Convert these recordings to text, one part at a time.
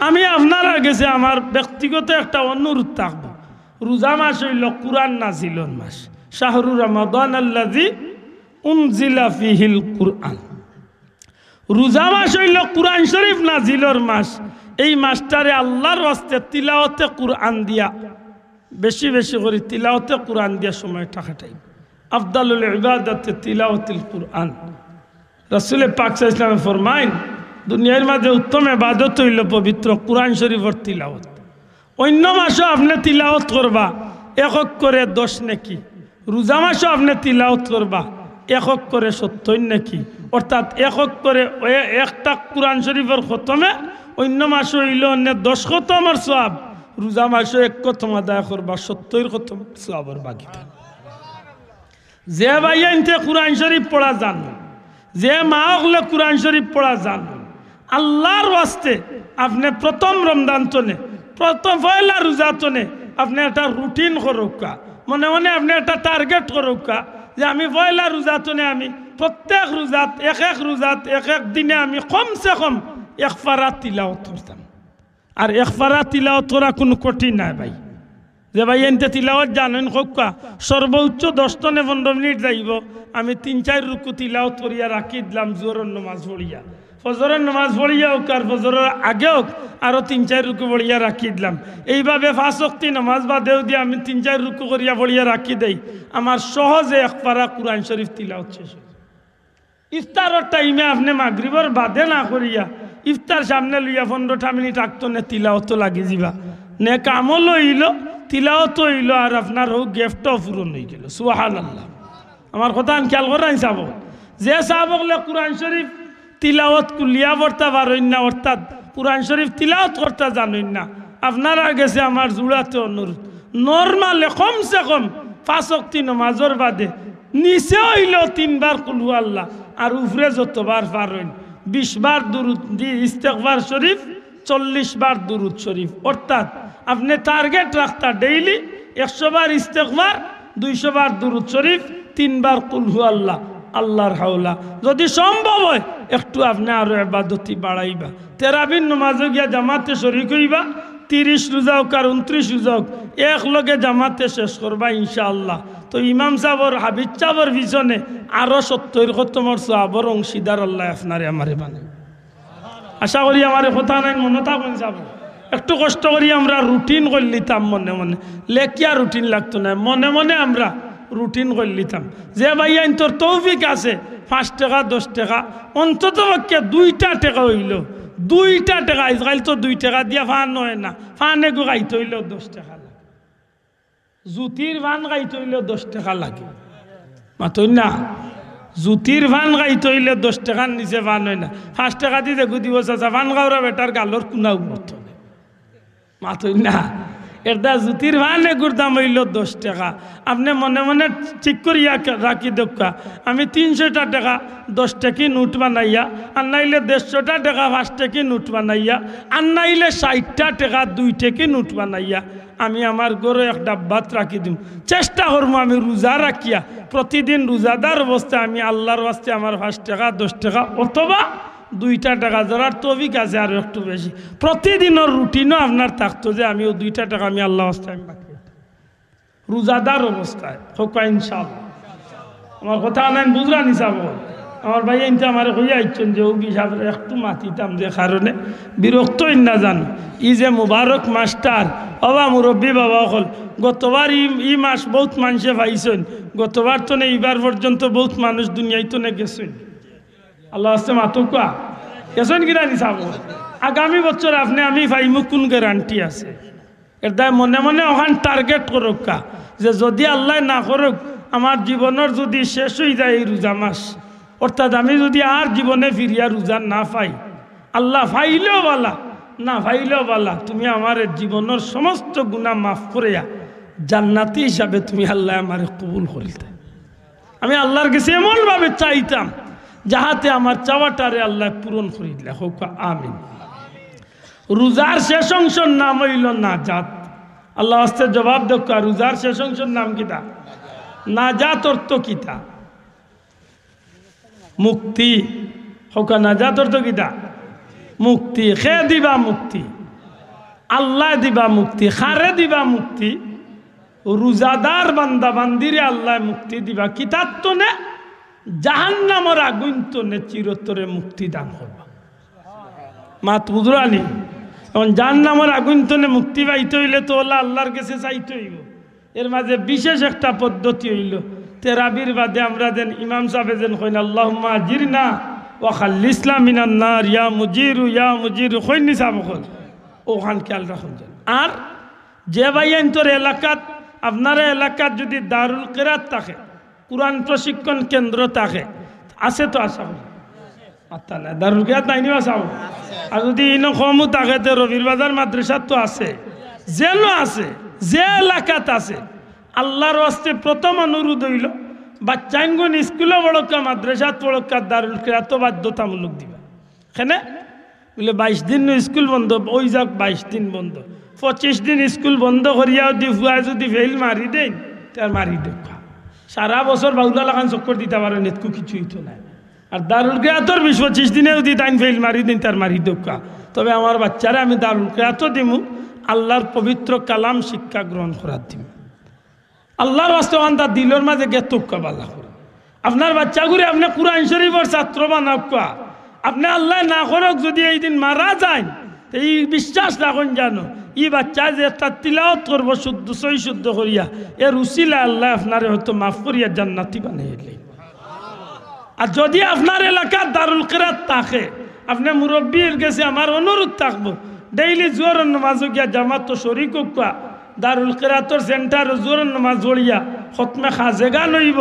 আমি আপনারা গেছে আমার ব্যক্তিগত একটা অনুরোধ থাকবো, রোজা মাস হইল কুরআন নাজিলর মাস, শাহরু রমাদান আল্লাযী উনজিলা ফীহিল কুরআন। রোজা মাস হইল কুরআন শরীফ নাজিলর মাস। এই মাসটারে আল্লাহর ওয়াস্তে তিলাওয়াতে কুরআন দিয়া বেশি বেশি করে তিলাওয়াতে কুরআন দিয়া সময়টা কাটাই। আফদালুল ইবাদাতে তিলাওয়াতুল কুরআন। রাসূল পাক সাল্লাল্লাহু আলাইহি ওয়াসাল্লাম ফরমাইন, দুনিয়ার মাঝে উত্তম ইবাদত হইল পবিত্র কুরআন শরীফের তিলাওয়াত। অন্য মাসও আপনি তিলাওয়াত করবা একক করে 10 নেকি, রোজা মাসও আপনি তিলাওয়াত করবা একক করে 70 নেকি, অর্থাৎ একক করে একটা কুরআন শরীফের খতমে অন্য মাসও হইল অন্য 10 খতমের সওয়াব, রোজা মাসও 1 খতম আদায় করবা 70 খতম সওয়াবের বাকি। যে ভাইয়া ইনতে কুরআন শরীফ পড়া জানো, যে মা হলে কুরআন শরীফ পড়া জানো, আল্লাহর ওয়াস্তে আপনি প্রথম রমজান তনে প্রথম পয়লা রোজা তনে আপনি একটা রুটিন করুকা, মনে মনে আপনি একটা টার্গেট করুকা যে আমি পয়লা রোজা তনে আমি প্রত্যেক রোজাত এক এক দিনে আমি কমসে কম 1 পারা তিলাওয়াত করতাম। আর 1 পারা তিলাওয়াত করা কোনো কঠিন নাই ভাই। যে ভাই এনতে তিলাওয়াত জানেন কোকা সর্বোচ্চ 10 থেকে 15 মিনিট যাইব, আমি 3-4 রুকু তিলাওয়াত করিয়া রাখি দিলাম জোহরের নামাজ পড়িয়া, ফজরের নামাজ পড়িয়া হোক আর ফজরের আগে হোক আরও 3-4 রুকু পড়িয়া রাখি দিলাম। এইভাবে 5 ওয়াক্ত নামাজ বাদেও দিয়ে আমি 3-4 রুকু করিয়া পড়িয়া রাখি দেই, আমার সহজে 1 পারা কুরআন শরীফ তিলাওয়াত শেষ। ইফতারের টাইমে আপনি মাগরিবের বাদে না করিয়া ইফতার সামনে লইয়া 15টা মিনিট আগতনে তিলাওয়াত লাগি যাবা, নে কামল হইল তিলাওয়াত হইল আর আপনার হোক গিফটও পূরণ হয়ে গেল। সুবহানাল্লাহ। আমার কথা খেয়াল করেন সাহেব, যে সাহাবকলে কুরআন শরীফ তিলাওয়াত কুলিয়া পড়তে পারেন না, অর্থাৎ কুরআন শরীফ তিলাওয়াত করতে জানেন না, আপনারা গেছে আমার জুড়াতে অনুরোধ, নর্মালে কমসে কম 5 ওয়াক্ত নামাজের বাদে নিচে হইল 3 বার কুল হু আল্লাহ আর উপরে যতবার পারেন 20 বার দুরুদ দি ইস্তেগফার শরীফ, 40 বার দুরুদ শরীফ, অর্থাৎ আপনি টার্গেট রাখতা ডেইলি 100 বার ইস্তেগফার, 200 বার দুরুদ শরীফ, 3 বার কুল হু আল্লাহ, আল্লাহর হাওলা। যদি সম্ভব হয় একটু আপনি আরো ইবাদতি বাড়াইবা, তেরাবির নামাজে গিয়া জামাতে শরীক হইবা, 30 রোজা হোক আর 29 রোজা হোক এক লগে জামাতে শেষ করবা ইনশাআল্লাহ। তো ইমাম সাহেবর হাবিব সাহেবর পিছনে আরো 70 খতমর সওয়াবের অংশীদার আল্লাহ আপনারে আমারে বানাই। আশা করি আমার কথা নাই মনে থাকুন যাব, একটু কষ্ট করি আমরা রুটিন করে লিতাম, মনে মনে লেখিয়া রুটিন লাগতো না, মনে মনে আমরা রুটিন করে লিতাম। যে ভাইয়া তোর তৌফিক আছে 5 টাকা 10 টাকা অন্তত পক্ষে 2টা টাকা হইল, 2টা টাকা, আজকাল তো 2 টাকা দিয়া ফান হয় না, ফানে গো গাইতে হইলেও 10 টাকা লাগে, জুতির ফান গাইতে হইলেও 10 টাকা লাগে, মাতই না জুতির ফান গাইতে হইলে 10 টাকার নিচে ফান হয় না। 5 টাকা দিয়ে দেখো দিব চাচা ফান গাওরা বেটার গালোর কুনাও করতে হবে, মাতই না এটা জুতির ভানে গুরদাম হইল 10 টাকা। আপনি মনে মনে ঠিক করিয়া রাখি দেখা, আমি 300টা টাকা 10 টাকি নোট বানাইয়া, আর নাইলে 150টা টাকা 5 টাকি নোট বানাইয়া, আর নাইলে 60টা টাকা 2 টাকি নোট বানাইয়া আমি আমার ঘরে এক ডাব্বাত রাখি দিম। চেষ্টা করবো আমি রোজা রাখিয়া প্রতিদিন রোজাদার অবস্থায় আমি আল্লাহর ওয়াস্তে আমার 5 টাকা 10 টাকা অথবা 2টা টাকা যারার তৌফিক আছে আরো একটু বেশি প্রতিদিনের রুটিনও আপনার থাকতো যে আমিও 2টা টাকা আমি আল্লাহ ওয়াস্তে আমি বাকি রোজাদার অবস্থায় হোক ইনশাআল্লাহ। আমার কথা নাই বুঝরা নিসাব আমার ভাই এনতে আমার হইয়া ইচ্ছেন যে ও হিসাবে একটু মাতিতাম, যে কারণে বিরক্তই না জানো ই যে মুবারক মাস্টার বাবা মুরব্বী বাবা হল গতবার ই মাস বহুত মানুষে পাইছেন, গতবার তো নেই এইবার পর্যন্ত বহুত মানুষ দুনিয়ায় তো নে গেছেন, আল্লাহ আসতে মাতুকা গেছেন কিনা নিসাব। আগামী বছর আপনি আমি ভাইমু কোন গ্যারান্টি আছে? এর দায় মনে মনে ওখান টার্গেট করুক যে যদি আল্লাহ না করুক আমার জীবনের যদি শেষ হয়ে যায় এই রোজা মাস, অর্থাৎ আমি যদি আর জীবনে ফিরিয়া রোজা না পাই, আল্লাহ ফাইলেও বালা না ফাইলেও বালা, তুমি আমার জীবনের সমস্ত গুনাহ মাফ করিয়া জান্নাতি হিসাবে তুমি আল্লাহ আমার কবুল করিতে। আমি আল্লাহর কাছে এমনভাবে চাইতাম যাহাতে আমার চাওয়াটারে আল্লাহ পূরণ করিলে হোক আমিন। রোজার শেষ অংশের নাম হইল নাজাত। আল্লাহ আস্তে জবাব দেখা, রোজার শেষ অংশের নাম কিতা? নাজাত অর্থ কিতা? মুক্তি। হোক নাজাত অর্থ কিতা? মুক্তি। খে দিবা মুক্তি। আল্লাহ দিবা মুক্তি, খারে দিবা মুক্তি, রোজাদার বান্দা বান্দিরে আল্লাহ মুক্তি দিবা। কিতাব তো নে জাহান্নামের আগুন তো নে চিরতরে মুক্তি দান করবা। মাত বুঝরানি এখন জাহান্নামের আগুন তো নে মুক্তি পাইতে হইলে তো আল্লাহর কাছে চাইতে হইব। এর মাঝে বিশেষ একটা পদ্ধতি হইল তেরাবির বাদে আমরা যেন ইমাম সাহেব যেন কইন আল্লাহুম্মা আজিরনা ওয়া খাল্লিসনা মিনান নার ইয়া মুজিরু কইনি সাহেব কল ওখান খেয়াল রাখুন। আর যে ভাইয়ান তোর এলাকাত আপনার এলাকাত যদি দারুল কিরাত থাকে, কোরআন প্রশিক্ষণ কেন্দ্র থাকে, আছে তো আশা করি আত্মা না দারুল কিরাত নাই নি আশা। আর যদি ইনো কমও থাকে তো রবির বাজার মাদ্রাসা তো আছে, যেন আছে যে এলাকাত আছে আল্লাহর ওয়াস্তে প্রথম অনুরোধ হইল বাচ্চাইনগুন স্কুলে পড়কা মাদ্রাসাত পড়কা দারুল কিরাত বাধ্যতামূলক দিবা। এখানে বলে 22 দিন স্কুল বন্ধ, ওই যাক 22 দিন বন্ধ, 25 দিন স্কুল বন্ধ করিয়াও দি ফুয়ায় যদি ফেল মারি দেন তার মারি দেখা সারা বছর বাউলা লাগান চক্কর দিতে পারেন, এতকু কিছুই তো নাই। আর দারুল কিরাতর 20-25 দিনে যদি তাই ফেল মারি দেন তার মারি দেখা। তবে আমার বাচ্চারা আমি দারুল কিরাতও দিমু, আল্লাহর পবিত্র কালাম শিক্ষা গ্রহণ করার দিম। আল্লাহর বাস্তবান তার দিলের মাঝে গে তোকা বাল্লা করে আপনার বাচ্চাগুলি আপনি কুরআন শরীফের ছাত্র বানাকা। আপনি আল্লাহ না করক যদি এই দিন মারা যায় এই বিশ্বাস রাখুন জানো ই বাচ্চা যে তার তিলাওয়াত করবো শুদ্ধ সই শুদ্ধ করিয়া এর উসিলা আল্লাহ আপনারে হয়তো মাফ করিয়া জান্নাতি বানিয়ে দিলেন। আর যদি আপনার এলাকার দারুল কিরাত থাকে, আপনি মুরব্বীর কাছে আমার অনুরোধ থাকবো ডেইলি জোহর নামাজ গিয়া জামাত তো শরীক হোকা, দারুল কিরাতর সেন্টার জোহর নামাজ পড়িয়া খতমে খাজেগা লইব,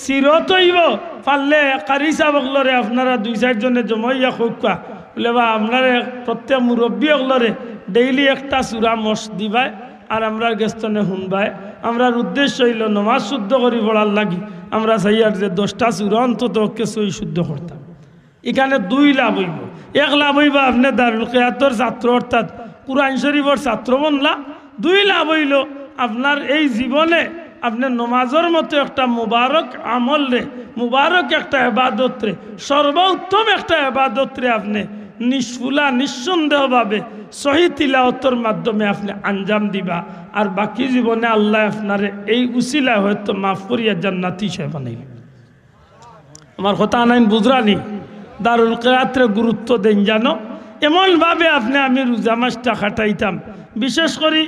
সিরত হইব, পারলে কারি সাবকলরে আপনারা 2-4 জনে জমাইয়া হোকা বলে বা আপনার প্রত্যেক মুরব্বী অগলরে ডেইলি একটা সুরা মস দিবাই আর আমরা গেস্তনে শুনবাই। আমরার উদ্দেশ্য হইল নমাজ শুদ্ধ করি পড়ার লাগি আমরা চাই আর যে 10টা সুরা অন্তত সই শুদ্ধ করতাম। এখানে 2 লাভ হইব। 1 লাভ হইব আপনি দারুল কিরাতর ছাত্র অর্থাৎ কুরআন শরীফের ছাত্র বনলা। 2 লাভ হইল আপনার এই জীবনে আপনি নমাজের মতো একটা মুবারক আমল রে, মুবারক একটা ইবাদত রে, সর্বোত্তম একটা ইবাদত রে আপনি নিষ্ফুলা নিঃসন্দেহভাবে সহি তিলাওয়াতের মাধ্যমে আপনি আঞ্জাম দিবা। আর বাকি জীবনে আল্লাহ আপনারে এই উসিলা হয়তো মাফ করিয়া জান্নাতি সে বানাইল। আমার কথা আনাইন বুঝরানি দারুল কিরাতের গুরুত্ব দেন জানো। এমনভাবে আপনি আমি রোজা মাসটা কাটাইতাম বিশেষ করে